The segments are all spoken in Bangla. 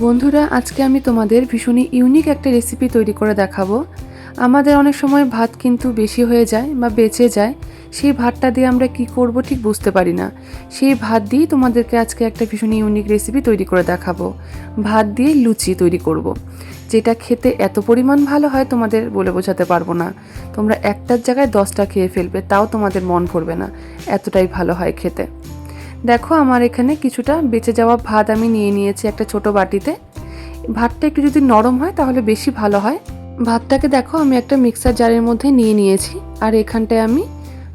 বন্ধুরা, আজকে আমি তোমাদের ভীষণই ইউনিক একটা রেসিপি তৈরি করে দেখাবো। আমাদের অনেক সময় ভাত কিন্তু বেশি হয়ে যায় বা বেঁচে যায়, সেই ভাতটা দিয়ে আমরা কি করব ঠিক বুঝতে পারি না। সেই ভাত দিয়েই তোমাদেরকে আজকে একটা ভীষণই ইউনিক রেসিপি তৈরি করে দেখাবো। ভাত দিয়ে লুচি তৈরি করব, যেটা খেতে এত পরিমাণ ভালো হয় তোমাদের বলে বোঝাতে পারবো না। তোমরা একটার জায়গায় 10টা খেয়ে ফেলবে, তাও তোমাদের মন ভরবে না, এতটাই ভালো হয় খেতে। দেখো, আমার এখানে কিছুটা বেঁচে যাওয়া ভাত আমি নিয়ে নিয়েছি একটা ছোট বাটিতে। ভাতটা একটু যদি নরম হয় তাহলে বেশি ভালো হয়। ভাতটাকে দেখো আমি একটা মিক্সার জারের মধ্যে নিয়ে নিয়েছি, আর এখানটায় আমি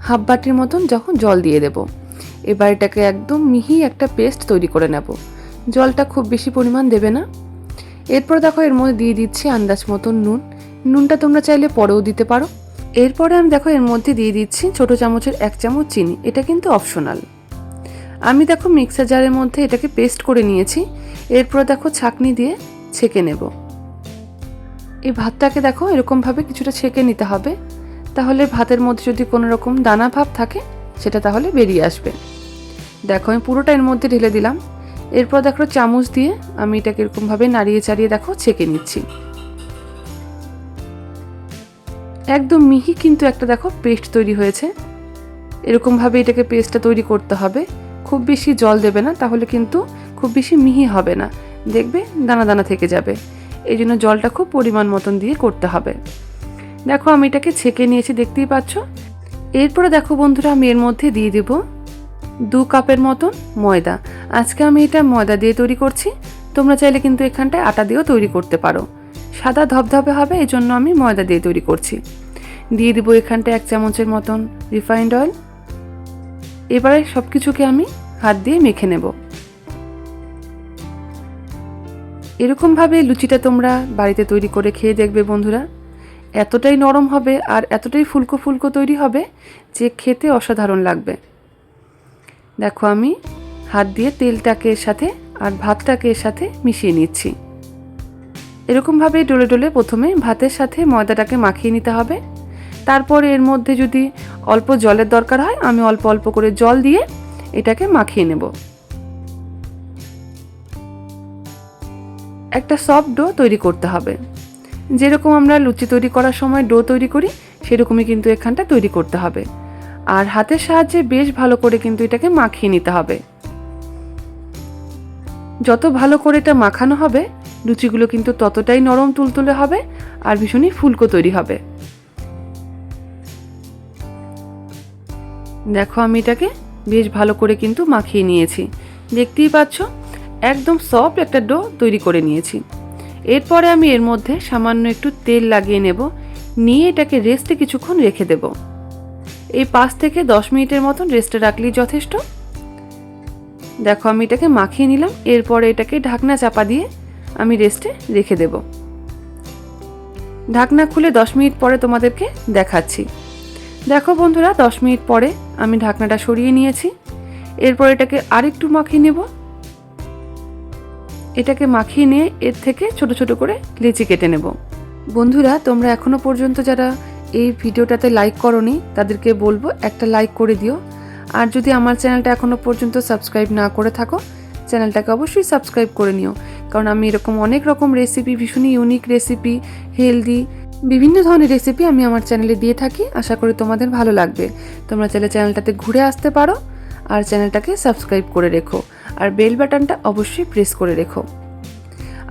হাফ বাটির মতন যখন জল দিয়ে দেব। এবার এটাকে একদম মিহি একটা পেস্ট তৈরি করে নেব। জলটা খুব বেশি পরিমাণ দেবে না। এরপর দেখো এর মধ্যে দিয়ে দিচ্ছি আন্দাজ মতন নুন। নুনটা তোমরা চাইলে পরেও দিতে পারো। এরপরে আমি দেখো এর মধ্যে দিয়ে দিচ্ছি ছোট চামচের 1 চামচ চিনি। এটা কিন্তু অপশনাল। আমি দেখো মিক্সার জারের মধ্যে এটাকে পেস্ট করে নিয়েছি। এরপর দেখো ছাঁকনি দিয়ে ছেঁকে নেব। এই ভাতটাকে দেখো এরকমভাবে কিছুটা ছেঁকে নিতে হবে, তাহলে ভাতের মধ্যে যদি কোনো রকম দানা ভাব থাকে সেটা তাহলে বেরিয়ে আসবে। দেখো আমি পুরোটা এর মধ্যে ঢেলে দিলাম। এরপর দেখো চামচ দিয়ে আমি এটাকে এরকমভাবে নাড়িয়ে চাড়িয়ে দেখো ছেঁকে নিচ্ছি। একদম মিহি কিন্তু একটা দেখো পেস্ট তৈরি হয়েছে। এরকমভাবে এটাকে পেস্টটা তৈরি করতে হবে। খুব বেশি জল দেবে না, তাহলে কিন্তু খুব বেশি মিহি হবে না, দেখবে দানা দানা থেকে যাবে। এই জন্য জলটা খুব পরিমাণ মতন দিয়ে করতে হবে। দেখো আমি এটাকে ছেঁকে নিয়েছি, দেখতেই পাচ্ছ। এরপরে দেখো বন্ধুরা, আমি এর মধ্যে দিয়ে দেব 2 কাপের মতন ময়দা। আজকে আমি এটা ময়দা দিয়ে তৈরি করছি, তোমরা চাইলে কিন্তু এখানটায় আটা দিয়েও তৈরি করতে পারো। সাদা ধবধবে হবে, এই জন্য আমি ময়দা দিয়ে তৈরি করছি। দিয়ে দেবো এখানটায় 1 চামচের মতন রিফাইন্ড অয়েল। এবারে সব কিছুকে আমি হাত দিয়ে মেখে নেব। এরকমভাবে লুচিটা তোমরা বাড়িতে তৈরি করে খেয়ে দেখবে বন্ধুরা। এতটাই নরম হবে আর এতটাই ফুলকো ফুলকো তৈরি হবে যে খেতে অসাধারণ লাগবে। দেখো আমি হাত দিয়ে তেলটাকে এর সাথে আর ভাতটাকে এর সাথে মিশিয়ে নিচ্ছি। এরকমভাবে ডলে ডলে প্রথমে ভাতের সাথে ময়দাটাকে মাখিয়ে নিতে হবে। তারপরে এর মধ্যে যদি অল্প জলের দরকার হয়, আমি অল্প অল্প করে জল দিয়ে এটাকে মাখিয়ে নেব। একটা সফট ডো তৈরি করতে হবে। যেরকম আমরা লুচি তৈরি করার সময় ডো তৈরি করি, সেরকমই কিন্তু এখানটা তৈরি করতে হবে। আর হাতের সাহায্যে বেশ ভালো করে কিন্তু এটাকে মাখিয়ে নিতে হবে। যত ভালো করে এটা মাখানো হবে, লুচিগুলো কিন্তু ততটাই নরম তুলতুলে হবে আর ভীষণই ফুলকো তৈরি হবে। দেখো আমি এটাকে বেশ ভালো করে কিন্তু মাখিয়ে নিয়েছি, দেখতেই পাচ্ছ। একদম সফট একটা ডো তৈরি করে নিয়েছি। এরপরে আমি এর মধ্যে সামান্য একটু তেল লাগিয়ে নেব, নিয়ে এটাকে রেস্টে কিছুক্ষণ রেখে দেব। এই 5 থেকে 10 মিনিটের মতন রেস্টে রাখলেই যথেষ্ট। দেখো আমি এটাকে মাখিয়ে নিলাম। এরপরে এটাকে ঢাকনা চাপা দিয়ে আমি রেস্টে রেখে দেব। ঢাকনা খুলে 10 মিনিট পরে তোমাদেরকে দেখাচ্ছি। দেখো বন্ধুরা, 10 মিনিট পরে আমি ঢাকনাটা সরিয়ে নিয়েছি। এরপর এটাকে আরেকটু মাখিয়ে নেব। এটাকে মাখিয়ে নিয়ে এর থেকে ছোট ছোট করে লেচি কেটে নেব। বন্ধুরা, তোমরা এখনো পর্যন্ত যারা এই ভিডিওটাতে লাইক করোনি, তাদেরকে বলবো একটা লাইক করে দিও। আর যদি আমার চ্যানেলটা এখনো পর্যন্ত সাবস্ক্রাইব না করে থাকো, চ্যানেলটাকে অবশ্যই সাবস্ক্রাইব করে নিও। কারণ আমি এরকম অনেক রকম রেসিপি, ভীষণই ইউনিক রেসিপি, হেলদি বিভিন্ন ধরনের রেসিপি আমি আমার চ্যানেলে দিয়ে থাকি। আশা করি তোমাদের ভালো লাগবে। তোমরা চাইলে চ্যানেলটাতে ঘুরে আসতে পারো আর চ্যানেলটাকে সাবস্ক্রাইব করে রেখো। আর বেল বাটনটা অবশ্যই প্রেস করে রেখো।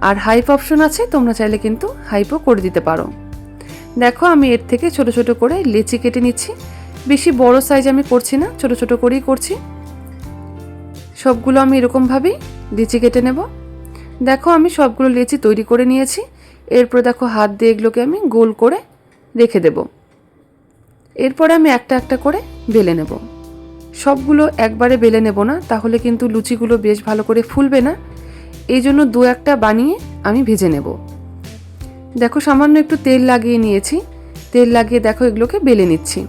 আর হাইপ অপশন আছে, তোমরা চাইলে কিন্তু হাইপও করে দিতে পারো। দেখো আমি এর থেকে ছোট ছোট করে লেচি কেটে নিচ্ছি। বেশি বড় সাইজ আমি করছি না, ছোট ছোট করেই করছি। সবগুলো আমি এরকমভাবেই লেচি কেটে নেব। দেখো আমি সবগুলো লেচি তৈরি করে নিয়েছি। এরপর দেখো হাত দিয়ে এগুলোকে আমি গোল করে রেখে দেব। এরপরে আমি একটা একটা করে বেলে নেব। সবগুলো একবারে বেলে নেব না, তাহলে কিন্তু লুচিগুলো বেশ ভালো করে ফুলবে না। এই জন্য 2-1টা বানিয়ে আমি ভেজে নেব। দেখো সামান্য একটু তেল লাগিয়ে নিয়েছি। তেল লাগিয়ে দেখো এগুলোকে বেলে নিচ্ছি।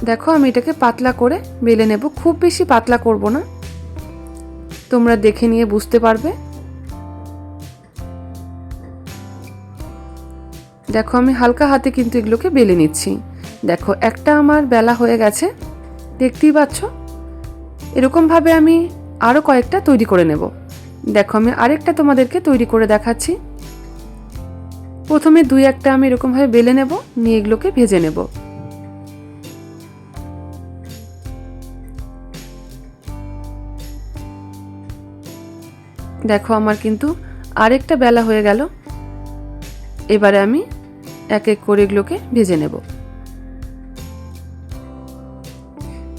দেখো আমি এটাকে পাতলা করে বেলে নেব, খুব বেশি পাতলা করব না, তোমরা দেখে নিয়ে বুঝতে পারবে। দেখো আমি হালকা হাতে কিন্তু এগুলোকে বেলে নিচ্ছি। দেখো একটা আমার বেলা হয়ে গেছে, দেখতেই পাচ্ছ। এরকমভাবে আমি আরও কয়েকটা তৈরি করে নেব। দেখো আমি আরেকটা তোমাদেরকে তৈরি করে দেখাচ্ছি। প্রথমে 2-1টা আমি এরকমভাবে বেলে নেব, নিয়ে এগুলোকে ভেজে নেব। দেখো আমার কিন্তু আরেকটা বেলা হয়ে গেল। এবারে আমি এক এক করে এগুলোকে ভেজে নেব।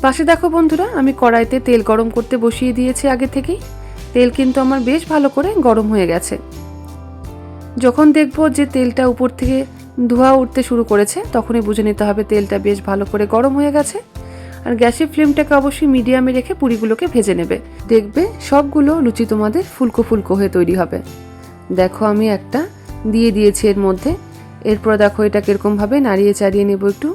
পাশে দেখো বন্ধুরা, আমি কড়াইতে তেল গরম করতে বসিয়ে দিয়েছি আগে থেকেই। তেল কিন্তু আমার বেশ ভালো করে গরম হয়ে গেছে। যখন দেখবো যে তেলটা উপর থেকে ধোঁয়া উঠতে শুরু করেছে, তখনই বুঝে নিতে হবে তেলটা বেশ ভালো করে গরম হয়ে গেছে। আর গ্যাসের ফ্লেমটাকে অবশ্যই মিডিয়ামে রেখে পুরিগুলোকে ভেজে নেবে। দেখবে সবগুলো লুচি তোমাদের ফুলকো ফুলকো হয়ে তৈরি হবে। দেখো আমি একটা দিয়ে দিয়েছি এর মধ্যে। এরপর দেখো এটাকে এরকমভাবে নাড়িয়ে চাড়িয়ে নেব। একটু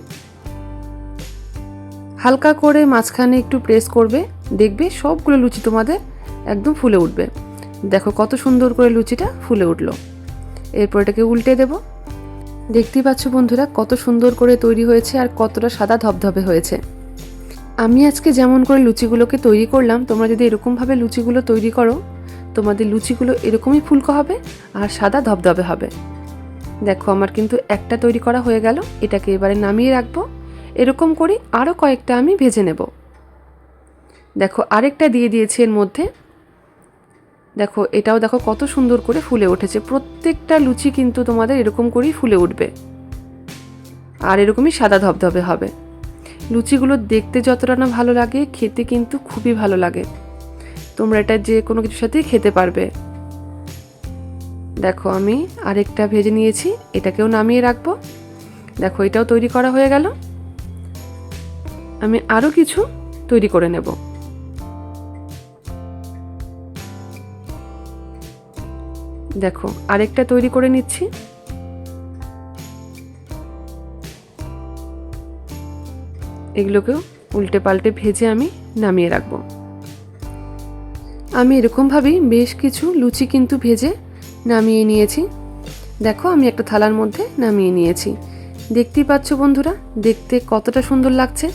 হালকা করে মাঝখানে একটু প্রেস করবে, দেখবে সবগুলো লুচি তোমাদের একদম ফুলে উঠবে। দেখো কত সুন্দর করে লুচিটা ফুলে উঠলো। এরপর এটাকে উল্টে দেব। দেখতেই পাচ্ছ বন্ধুরা কত সুন্দর করে তৈরি হয়েছে আর কতটা সাদা ধবধবে হয়েছে। আমি আজকে যেমন করে লুচিগুলোকে তৈরি করলাম, তোমরা যদি এরকমভাবে লুচিগুলো তৈরি করো, তোমাদের লুচিগুলো এরকমই ফুলকো হবে আর সাদা ধবধবে হবে। দেখো আমার কিন্তু একটা তৈরি করা হয়ে গেল। এটাকে এবারে নামিয়ে রাখবো। এরকম করে আরও কয়েকটা আমি ভেজে নেব। দেখো আরেকটা দিয়ে দিয়েছি এর মধ্যে। দেখো এটাও দেখো কত সুন্দর করে ফুলে উঠেছে। প্রত্যেকটা লুচি কিন্তু তোমাদের এরকম করেই ফুলে উঠবে আর এরকমই সাদা ধবধবে হবে। লুচিগুলো দেখতে যতটা না ভালো লাগে, খেতে কিন্তু খুবই ভালো লাগে। তোমরা এটা যে কোনো কিছুর সাথেই খেতে পারবে। দেখো আমি আরেকটা ভেজে নিয়েছি, এটাকেও নামিয়ে রাখবো। দেখো এটাও তৈরি করা হয়ে গেল। আমি আরও কিছু তৈরি করে নেব। দেখো আরেকটা তৈরি করে নিচ্ছি। এগুলোকেও উল্টে পাল্টে ভেজে আমি নামিয়ে রাখবো। আমি এরকমভাবেই বেশ কিছু লুচি কিন্তু ভেজে নামিয়ে নিয়েছি। দেখো আমি একটা থালার মধ্যে নামিয়ে নিয়েছি। দেখতেই পাচ্ছ বন্ধুরা, দেখতে কতটা সুন্দর লাগছে।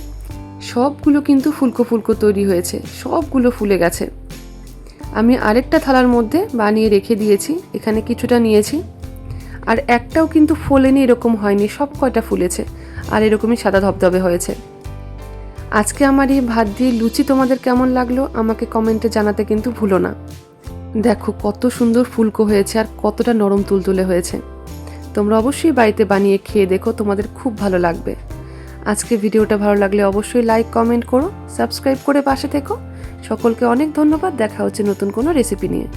সবগুলো কিন্তু ফুলকো ফুলকো তৈরি হয়েছে, সবগুলো ফুলে গেছে। আমি আরেকটা থালার মধ্যে বানিয়ে রেখে দিয়েছি। এখানে কিছুটা নিয়েছি, আর একটাও কিন্তু ফোলেনি, এরকম হয়নি, সব কয়টা ফুলেছে আর এরকমই সাদা ধবধবে হয়েছে। আজকে আমার এই ভাত দিয়ে লুচি তোমাদের কেমন লাগলো আমাকে কমেন্টে জানাতে কিন্তু ভুলো না। দেখো কত সুন্দর ফুলকো হয়েছে আর কতটা নরম তুলতুলে হয়েছে। তোমরা অবশ্যই বাড়িতে বানিয়ে খেয়ে দেখো, তোমাদের খুব ভালো লাগবে। আজকে ভিডিওটা ভালো লাগলে অবশ্যই লাইক কমেন্ট করো, সাবস্ক্রাইব করে পাশে থেকো। সকলকে অনেক ধন্যবাদ। দেখা হচ্ছে নতুন কোনো রেসিপি নিয়ে।